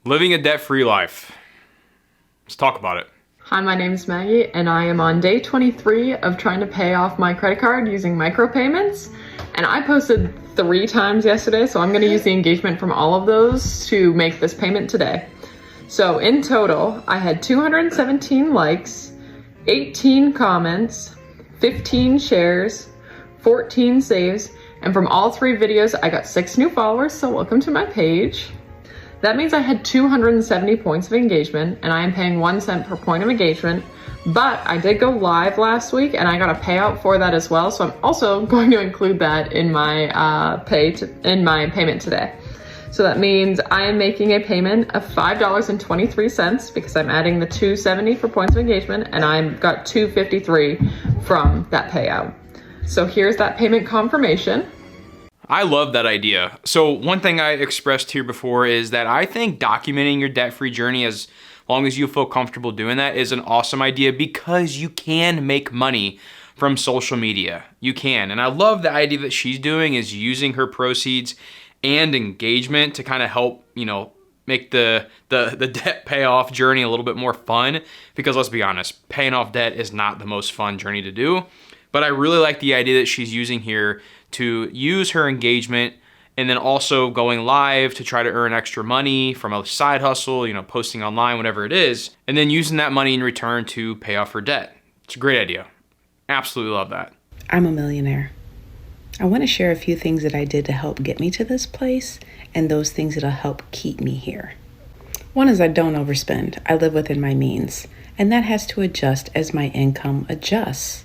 Living a debt-free life. Let's talk about it. Hi, my name is Maggie, and I am on day 23 of trying to pay off my credit card using micropayments. And I posted 3 times yesterday, so I'm going to use the engagement from all of those to make this payment today. So in total, I had 217 likes, 18 comments, 15 shares, 14 saves, and from all 3 videos, I got 6 new followers, so welcome to my page. That means I had 270 points of engagement, and I am paying 1 cent per point of engagement, but I did go live last week, and I got a payout for that as well, so I'm also going to include that in my payment today. So that means I am making a payment of $5.23 because I'm adding the 270 for points of engagement, and I've got 253 from that payout. So here's that payment confirmation. I love that idea. So one thing I expressed here before is that I think documenting your debt-free journey, as long as you feel comfortable doing that, is an awesome idea because you can make money from social media. You can. And I love the idea that she's doing is using her proceeds and engagement to kind of help, make the debt payoff journey a little bit more fun, because let's be honest, paying off debt is not the most fun journey to do. But I really like the idea that she's using here to use her engagement and then also going live to try to earn extra money from a side hustle, posting online, whatever it is, and then using that money in return to pay off her debt. It's a great idea. Absolutely love that. I'm a millionaire. I want to share a few things that I did to help get me to this place and those things that'll help keep me here. One is I don't overspend. I live within my means, and that has to adjust as my income adjusts.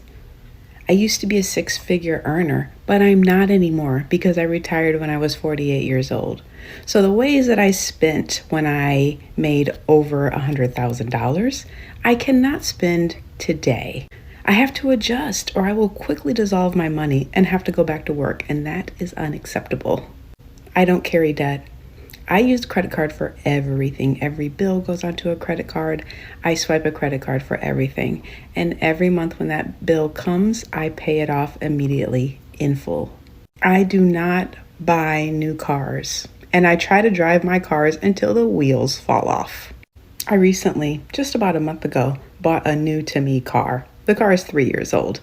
I used to be a 6-figure earner, but I'm not anymore because I retired when I was 48 years old. So the ways that I spent when I made over $100,000, I cannot spend today. I have to adjust or I will quickly dissolve my money and have to go back to work, and that is unacceptable. I don't carry debt. I use credit card for everything. Every bill goes onto a credit card. I swipe a credit card for everything. And every month when that bill comes, I pay it off immediately in full. I do not buy new cars, and I try to drive my cars until the wheels fall off. I recently, just about a month ago, bought a new to me car. The car is 3 years old.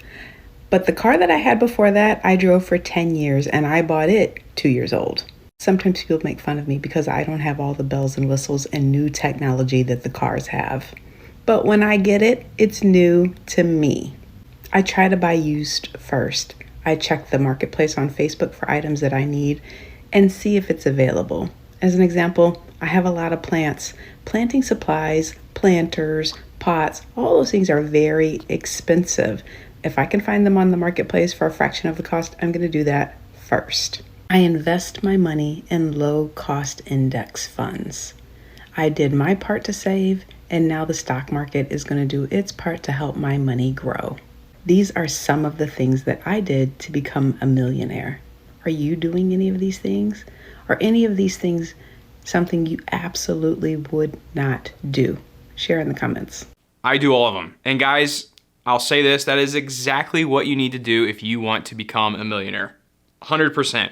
But the car that I had before that, I drove for 10 years, and I bought it 2 years old. Sometimes people make fun of me because I don't have all the bells and whistles and new technology that the cars have. But when I get it, it's new to me. I try to buy used first. I check the marketplace on Facebook for items that I need and see if it's available. As an example, I have a lot of plants. Planting supplies, planters, pots, all those things are very expensive. If I can find them on the marketplace for a fraction of the cost, I'm going to do that first. I invest my money in low-cost index funds. I did my part to save, and now the stock market is going to do its part to help my money grow. These are some of the things that I did to become a millionaire. Are you doing any of these things? Are any of these things something you absolutely would not do? Share in the comments. I do all of them. And guys, I'll say this, that is exactly what you need to do if you want to become a millionaire. 100%.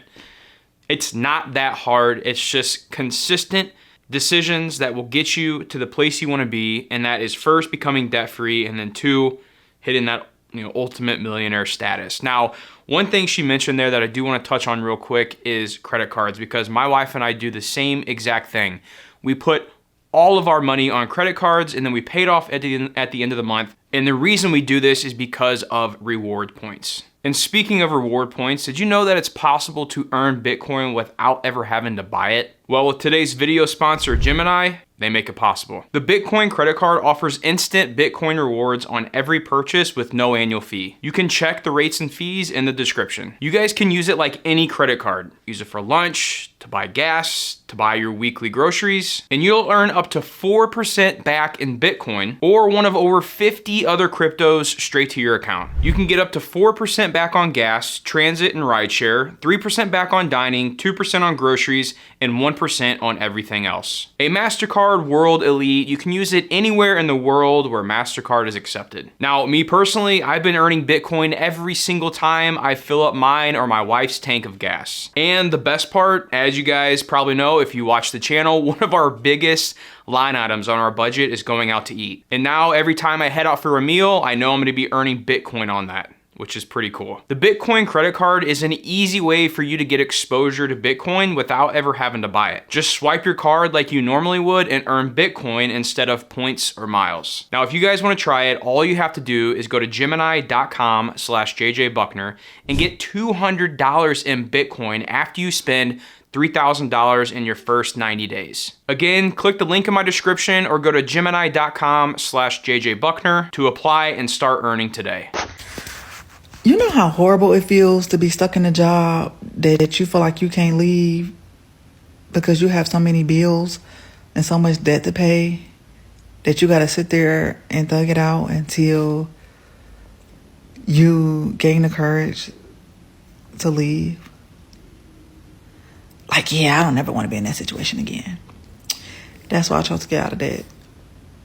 It's not that hard. It's just consistent decisions that will get you to the place you want to be, and that is first becoming debt-free, and then 2, hitting that ultimate millionaire status. Now, one thing she mentioned there that I do want to touch on real quick is credit cards, because my wife and I do the same exact thing. We put all of our money on credit cards, and then we pay it off at the end of the month. And the reason we do this is because of reward points. And speaking of reward points, did you know that it's possible to earn Bitcoin without ever having to buy it? Well, with today's video sponsor, Gemini, they make it possible. The Bitcoin credit card offers instant Bitcoin rewards on every purchase with no annual fee. You can check the rates and fees in the description. You guys can use it like any credit card. Use it for lunch, to buy gas, to buy your weekly groceries, and you'll earn up to 4% back in Bitcoin or one of over 50 other cryptos straight to your account. You can get up to 4% back on gas, transit, and rideshare, 3% back on dining, 2% on groceries, and 1% 1% on everything else. A MasterCard World Elite, you can use it anywhere in the world where MasterCard is accepted. Now, me personally, I've been earning Bitcoin every single time I fill up mine or my wife's tank of gas. And the best part, as you guys probably know if you watch the channel, one of our biggest line items on our budget is going out to eat. And now every time I head out for a meal, I know I'm gonna be earning Bitcoin on that, which is pretty cool. The Bitcoin credit card is an easy way for you to get exposure to Bitcoin without ever having to buy it. Just swipe your card like you normally would and earn Bitcoin instead of points or miles. Now, if you guys wanna try it, all you have to do is go to gemini.com/JJBuckner and get $200 in Bitcoin after you spend $3,000 in your first 90 days. Again, click the link in my description or go to gemini.com/JJBuckner to apply and start earning today. You know how horrible it feels to be stuck in a job that you feel like you can't leave because you have so many bills and so much debt to pay that you got to sit there and thug it out until you gain the courage to leave? Like, yeah, I don't ever want to be in that situation again. That's why I chose to get out of that.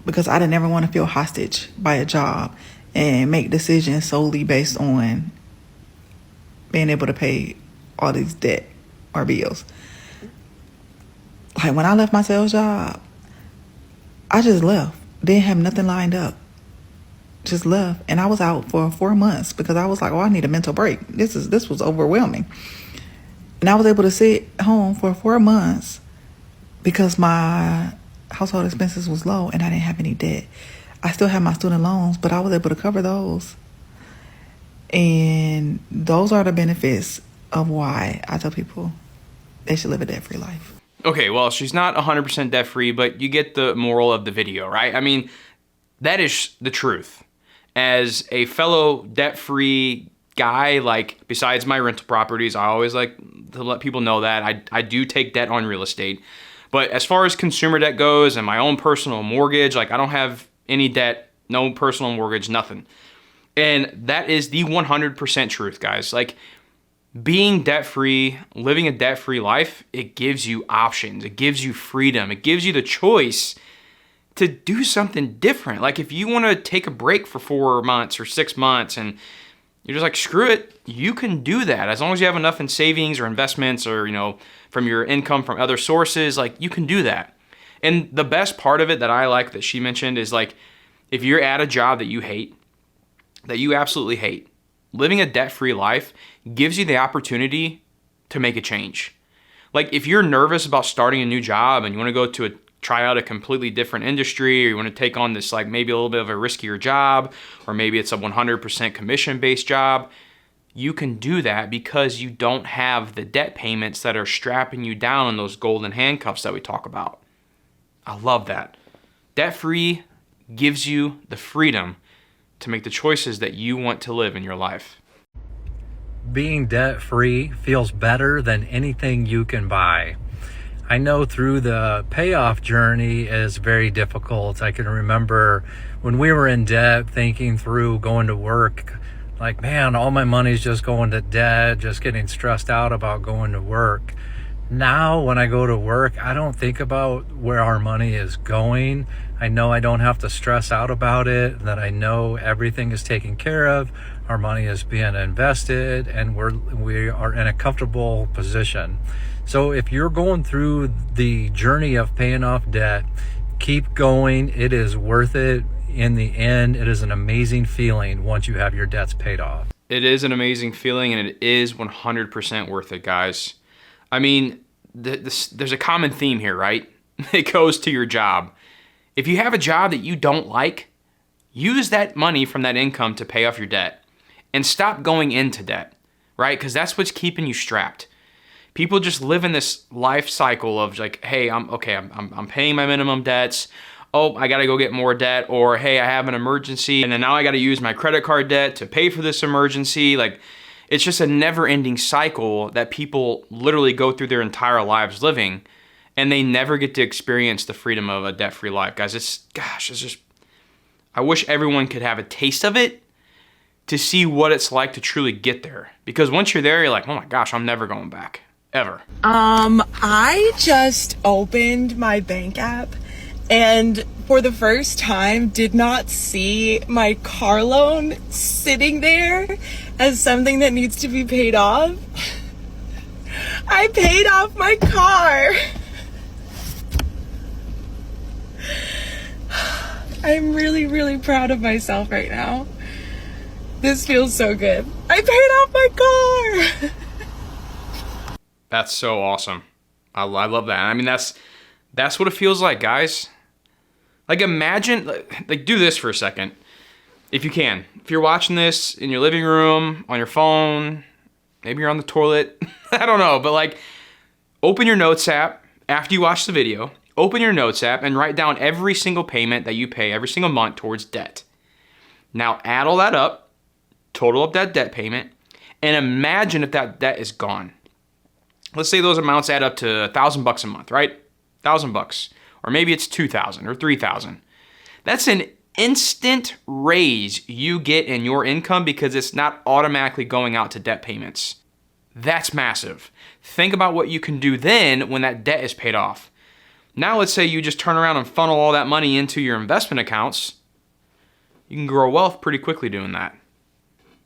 Because I didn't ever want to feel hostage by a job and make decisions solely based on being able to pay all these debt or bills. Like, when I left my sales job, I just left. Didn't have nothing lined up. Just left. And I was out for 4 months because I was like, oh, I need a mental break. This was overwhelming. And I was able to sit home for 4 months because my household expenses was low and I didn't have any debt. I still have my student loans, but I was able to cover those. And those are the benefits of why I tell people they should live a debt-free life. Okay, well, she's not 100% debt-free, but you get the moral of the video, right? I mean, that is the truth. As a fellow debt-free guy, like, besides my rental properties, I always like to let people know that I do take debt on real estate. But as far as consumer debt goes and my own personal mortgage, like, I don't have any debt, no personal mortgage, nothing. And that is the 100% truth, guys. Like, being debt-free, living a debt-free life, it gives you options. It gives you freedom. It gives you the choice to do something different. Like, if you want to take a break for 4 months or 6 months and you're just like, screw it, you can do that. As long as you have enough in savings or investments or, you know, from your income from other sources, like, you can do that. And the best part of it that I like that she mentioned is, like, if you're at a job that you hate, that you absolutely hate, living a debt-free life gives you the opportunity to make a change. Like, if you're nervous about starting a new job and you want to go to try out a completely different industry, or you want to take on this, like, maybe a little bit of a riskier job, or maybe it's a 100% commission-based job, you can do that because you don't have the debt payments that are strapping you down in those golden handcuffs that we talk about. I love that. Debt-free gives you the freedom to make the choices that you want to live in your life. Being debt-free feels better than anything you can buy. I know through the payoff journey is very difficult. I can remember when we were in debt, thinking through going to work, like, man, all my money's just going to debt, just getting stressed out about going to work. Now, when I go to work, I don't think about where our money is going. I know I don't have to stress out about it, that I know everything is taken care of, our money is being invested, and we are in a comfortable position. So if you're going through the journey of paying off debt, keep going. It is worth it. In the end, it is an amazing feeling once you have your debts paid off. It is an amazing feeling, and it is 100% worth it, guys. I mean, there's a common theme here, right? It goes to your job. If you have a job that you don't like, use that money from that income to pay off your debt and stop going into debt, right? Because that's what's keeping you strapped. People just live in this life cycle of, like, hey, I'm paying my minimum debts. Oh, I gotta go get more debt. Or, hey, I have an emergency and then now I gotta use my credit card debt to pay for this emergency. Like, it's just a never-ending cycle that people literally go through their entire lives living, and they never get to experience the freedom of a debt-free life. Guys, it's just, I wish everyone could have a taste of it to see what it's like to truly get there. Because once you're there, you're like, oh my gosh, I'm never going back. ever? I just opened my bank app and for the first time did not see my car loan sitting there as something that needs to be paid off. I paid off my car. I'm really, really proud of myself right now. This feels so good. I paid off my car. That's so awesome. I love that. I mean, that's what it feels like, guys. Like, imagine, like, do this for a second. If you can. If you're watching this in your living room, on your phone, maybe you're on the toilet. I don't know, but like, open your notes app after you watch the video. Open your notes app and write down every single payment that you pay every single month towards debt. Now add all that up, total up that debt payment, and imagine if that debt is gone. Let's say those amounts add up to $1,000 a month, right? $1,000, or maybe it's $2,000 or $3,000. That's an instant raise you get in your income because it's not automatically going out to debt payments. That's massive. Think about what you can do then when that debt is paid off. Now let's say you just turn around and funnel all that money into your investment accounts. You can grow wealth pretty quickly doing that.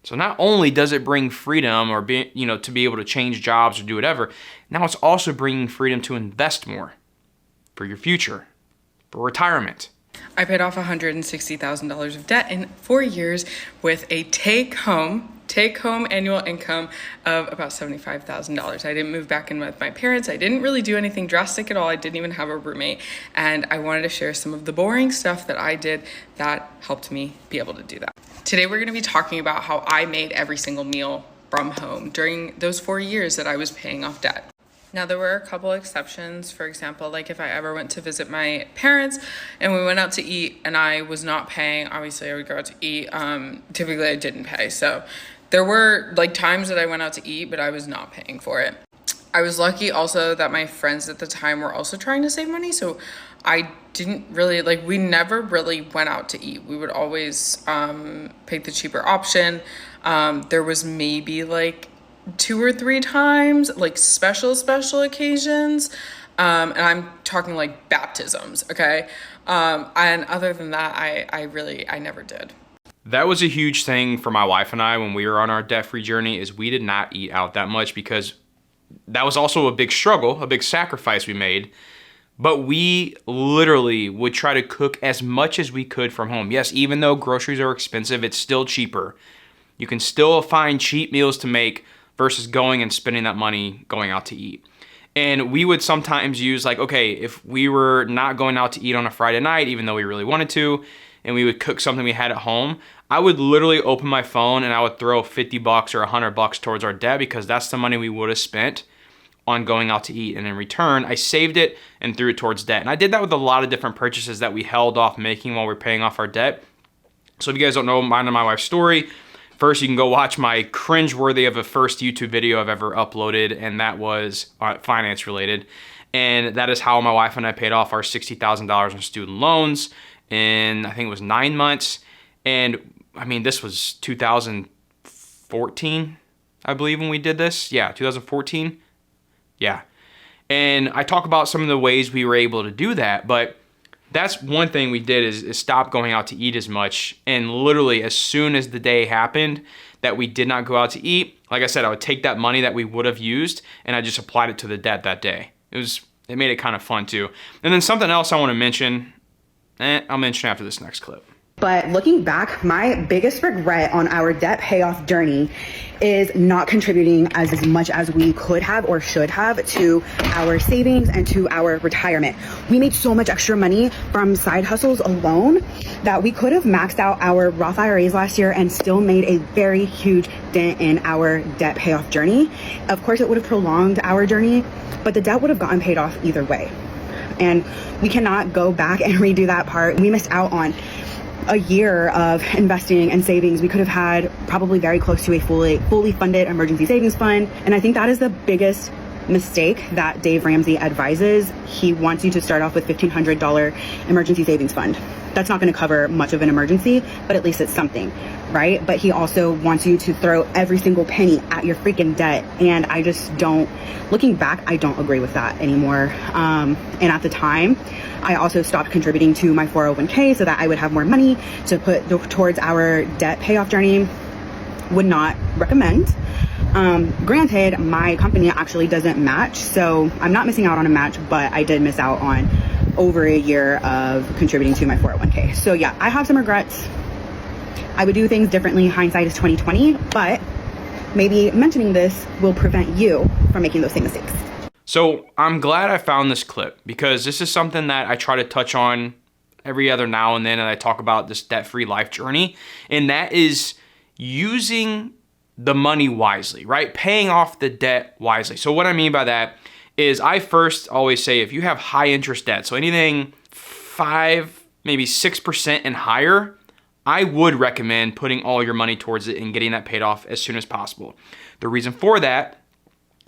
So not only does it bring freedom or to be able to change jobs or do whatever, now it's also bringing freedom to invest more for your future, for retirement. I paid off $160,000 of debt in 4 years with a take-home annual income of about $75,000. I didn't move back in with my parents. I didn't really do anything drastic at all. I didn't even have a roommate. And I wanted to share some of the boring stuff that I did that helped me be able to do that. Today, we're going to be talking about how I made every single meal from home during those 4 years that I was paying off debt. Now, there were a couple exceptions. For example, like if I ever went to visit my parents and we went out to eat and I was not paying, obviously I would go out to eat. Typically I didn't pay. So there were like times that I went out to eat, but I was not paying for it. I was lucky also that my friends at the time were also trying to save money. So I didn't really, we never really went out to eat. We would always pick the cheaper option. There was maybe 2 or 3 times, special occasions. And I'm talking baptisms, okay? And other than that, I never did. That was a huge thing for my wife and I when we were on our debt-free journey, is we did not eat out that much because that was also a big struggle, a big sacrifice we made. But we literally would try to cook as much as we could from home. Yes, even though groceries are expensive, it's still cheaper. You can still find cheap meals to make versus going and spending that money going out to eat. And we would sometimes use if we were not going out to eat on a Friday night, even though we really wanted to, and we would cook something we had at home, I would literally open my phone and I would throw $50 or $100 towards our debt because that's the money we would have spent on going out to eat. And in return, I saved it and threw it towards debt. And I did that with a lot of different purchases that we held off making while we were paying off our debt. So if you guys don't know mine and my wife's story, first, you can go watch my cringeworthy of a first YouTube video I've ever uploaded, and that was finance related. And that is how my wife and I paid off our $60,000 in student loans in, I think it was 9 months. And I mean, this was 2014, I believe, when we did this. Yeah, 2014. Yeah. And I talk about some of the ways we were able to do that, but that's one thing we did is stop going out to eat as much. And literally as soon as the day happened that we did not go out to eat, like I said, I would take that money that we would have used and I just applied it to the debt that day. It made it kind of fun too. And then something else I want to mention, I'll mention after this next clip. But looking back, my biggest regret on our debt payoff journey is not contributing as much as we could have or should have to our savings and to our retirement. We made so much extra money from side hustles alone that we could have maxed out our Roth IRAs last year and still made a very huge dent in our debt payoff journey. Of course, it would have prolonged our journey, but the debt would have gotten paid off either way. And we cannot go back and redo that part. We missed out on a year of investing and savings. We could have had probably very close to a fully funded emergency savings fund. And I think that is the biggest mistake that Dave Ramsey advises. He wants you to start off with $1,500 emergency savings fund. that's not going to cover much of an emergency, but at least it's something, right? But he also wants you to throw every single penny at your freaking debt. And I just don't, looking back, I don't agree with that anymore. And at the time, I also stopped contributing to my 401k so that I would have more money to put towards our debt payoff journey. Would not recommend. Granted, my company actually doesn't match, so I'm not missing out on a match, but I did miss out on over a year of contributing to my 401k. So yeah, I have some regrets. I would do things differently. Hindsight is 2020, but maybe mentioning this will prevent you from making those same mistakes. So I'm glad I found this clip, because this is something that I try to touch on every other now and then, and I talk about this debt-free life journey, and that is using the money wisely, right? Paying off the debt wisely. So what I mean by that is, I first always say, if you have high interest debt, so anything 5, maybe 6% and higher, I would recommend putting all your money towards it and getting that paid off as soon as possible. The reason for that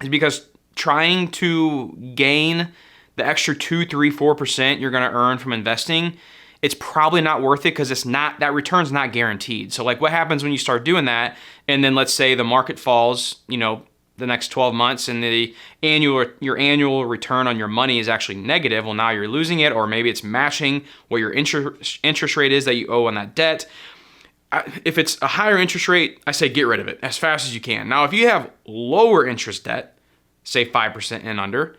is because trying to gain the extra 2, 3, 4% you're gonna earn from investing, it's probably not worth it, because that return's not guaranteed. So like, what happens when you start doing that, and then let's say the market falls, the next 12 months, and your annual return on your money is actually negative. Well, now you're losing it, or maybe it's matching what your interest rate is that you owe on that debt. If it's a higher interest rate, I say get rid of it as fast as you can. Now, if you have lower interest debt, say 5% and under,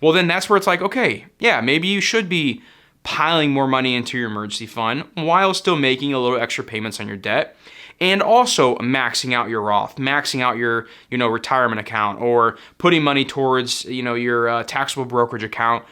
well, then that's where it's like, okay, yeah, maybe you should be piling more money into your emergency fund while still making a little extra payments on your debt, and also maxing out your Roth, maxing out your, retirement account, or putting money towards, your taxable brokerage account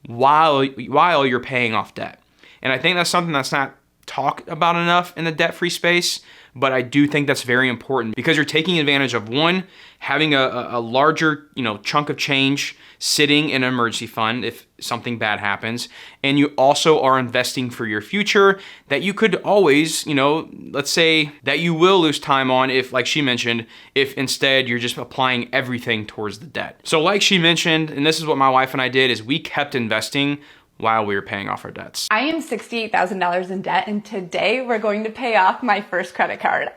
while you're paying off debt. And I think that's something that's not talked about enough in the debt-free space, but I do think that's very important, because you're taking advantage of, one, having a larger, chunk of change sitting in an emergency fund if something bad happens, and you also are investing for your future that you could always, let's say that you will lose time on if, like she mentioned, if instead you're just applying everything towards the debt. So like she mentioned, and this is what my wife and I did, is we kept investing while we were paying off our debts. I am $68,000 in debt, and today we're going to pay off my first credit card.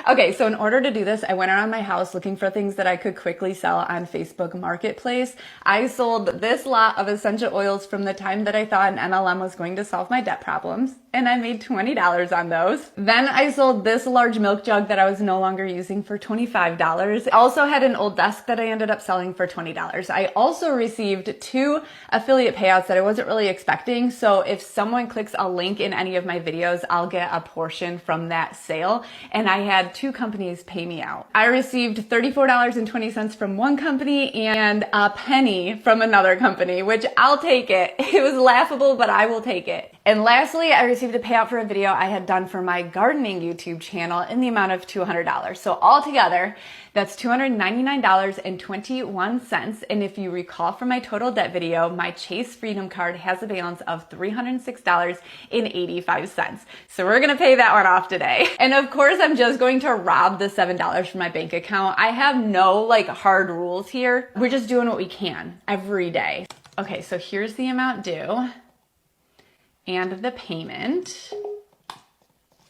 Okay, so in order to do this, I went around my house looking for things that I could quickly sell on Facebook Marketplace. I sold this lot of essential oils from the time that I thought an MLM was going to solve my debt problems, and I made $20 on those. Then I sold this large milk jug that I was no longer using for $25. I also had an old desk that I ended up selling for $20. I also received 2 affiliate payouts that I wasn't really expecting. So if someone clicks a link in any of my videos, I'll get a portion from that sale. And I had 2 companies pay me out. I received $34.20 from one company and a penny from another company, which I'll take it. It was laughable, but I will take it. And lastly, I received a payout for a video I had done for my gardening YouTube channel in the amount of $200. So altogether, that's $299.21. And if you recall from my total debt video, my Chase Freedom card has a balance of $306.85. So we're gonna pay that one off today. And of course, I'm just going to rob the $7 from my bank account. I have no hard rules here. We're just doing what we can every day. Okay, so here's the amount due and the payment.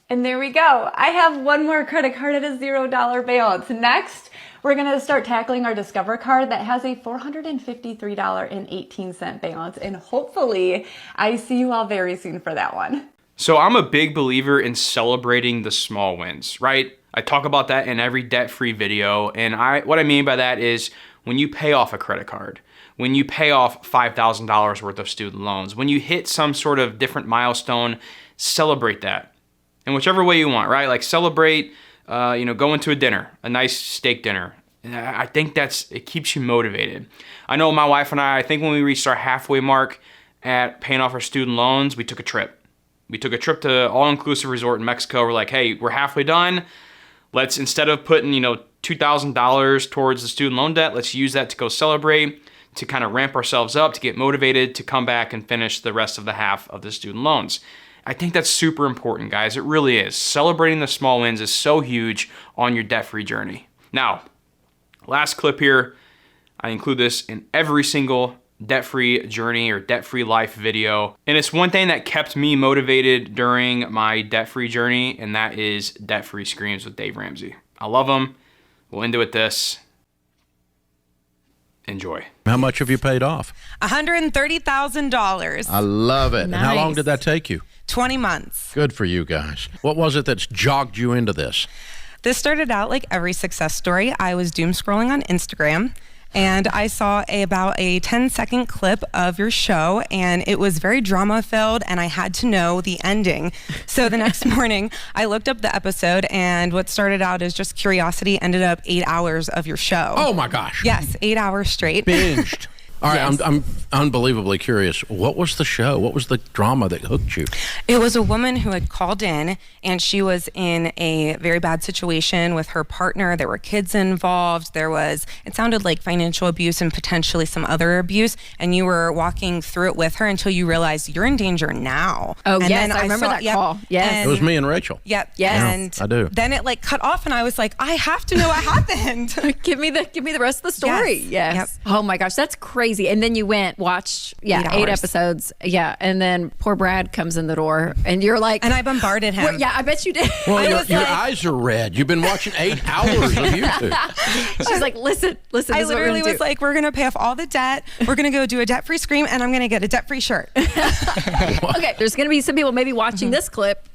And there we go. I have one more credit card at a $0 balance. Next, we're gonna start tackling our Discover card that has a $453.18 balance. And hopefully I see you all very soon for that one. So I'm a big believer in celebrating the small wins, right? I talk about that in every debt-free video. And what I mean by that is, when you pay off a credit card, when you pay off $5,000 worth of student loans, when you hit some sort of different milestone, celebrate that in whichever way you want, right? Celebrate, going to a dinner, a nice steak dinner. I think it keeps you motivated. I know my wife and I think when we reached our halfway mark at paying off our student loans, we took a trip. We took a trip to all-inclusive resort in Mexico. We're like, hey, we're halfway done. Let's, instead of putting, $2,000 towards the student loan debt, let's use that to go celebrate, to kind of ramp ourselves up, to get motivated, to come back and finish the rest of the half of the student loans. I think that's super important, guys. It really is. Celebrating the small wins is so huge on your debt-free journey. Now, last clip here. I include this in every single debt-free journey or debt-free life video. And it's one thing that kept me motivated during my debt-free journey, and that is Debt-Free Screams with Dave Ramsey. I love them. We'll end it with this. Enjoy. How much have you paid off? $130,000. I love it. And how long did that take you? 20 months. Good for you guys. What was it that's jogged you into this? This started out like every success story. I was doom scrolling on Instagram, and I saw about a 10-second clip of your show, and it was very drama-filled, and I had to know the ending. So the next morning, I looked up the episode, and what started out as just curiosity ended up 8 hours of your show. Oh my gosh. Yes, 8 hours straight. Binged. All right, Yes. I'm unbelievably curious. What was the show? What was the drama that hooked you? It was a woman who had called in, and she was in a very bad situation with her partner. There were kids involved. It sounded like financial abuse and potentially some other abuse. And you were walking through it with her until you realized you're in danger now. Oh, and yes, I remember that call. Yes. It was me and Rachel. Yep. Yes. And I do. Then it like cut off, and I was like, I have to know what happened. Give me the rest of the story. Yes. Yep. Oh my gosh, that's crazy. And then you watched 8 8 hours. episodes. Yeah. And then poor Brad comes in the door and you're like, And I bombarded him. well, yeah, I bet you did. Well, I your was like- eyes are red. You've been watching 8 hours of YouTube. She's like, listen, this I is what we're literally gonna was do. like, we're going to pay off all the debt. We're going to go do a debt-free scream, and I'm going to get a debt-free shirt. Okay, there's going to be some people maybe watching this clip,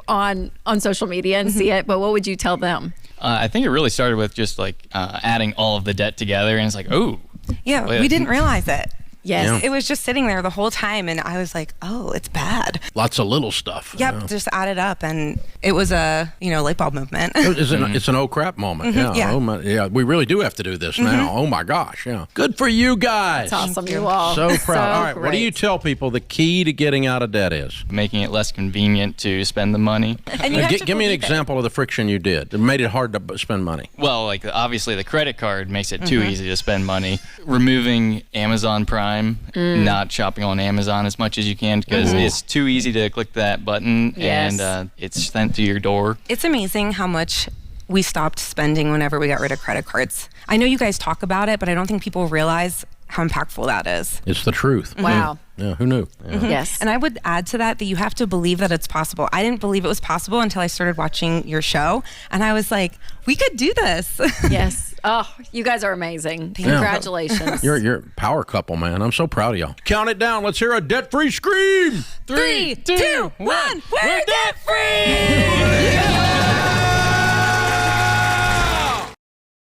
on social media and see it, but what would you tell them? I think it really started with just like adding all of the debt together, and it's like, oh. Yeah, we didn't realize it. Yes. Yeah. It was just sitting there the whole time, and I was like, oh, it's bad. Lots of little stuff. Yep, just added up, and it was a, light bulb movement. It's an oh crap moment. Yeah. yeah. Oh my, yeah. We really do have to do this now. Oh my gosh. Yeah. Good for you guys. It's awesome, you all. So proud. All right. great. What do you tell people the key to getting out of debt is? Making it less convenient to spend the money. And you have to Give me an believe it. example of the friction you did that made it hard to spend money. Well, like obviously the credit card makes it too easy to spend money. Removing Amazon Prime, not shopping on Amazon as much as you can because it's too easy to click that button Yes. and it's sent to your door. It's amazing how much we stopped spending whenever we got rid of credit cards. I know you guys talk about it, but I don't think people realize how impactful that is. It's the truth. Wow. Yeah. Who knew? Yeah. Yes. And I would add to that you have to believe that it's possible. I didn't believe it was possible until I started watching your show, and I was like, we could do this. Yes. Oh, you guys are amazing. Congratulations. You're a power couple, man. I'm so proud of y'all. Count it down. Let's hear a debt-free scream. 3, 2, 1, we're debt free!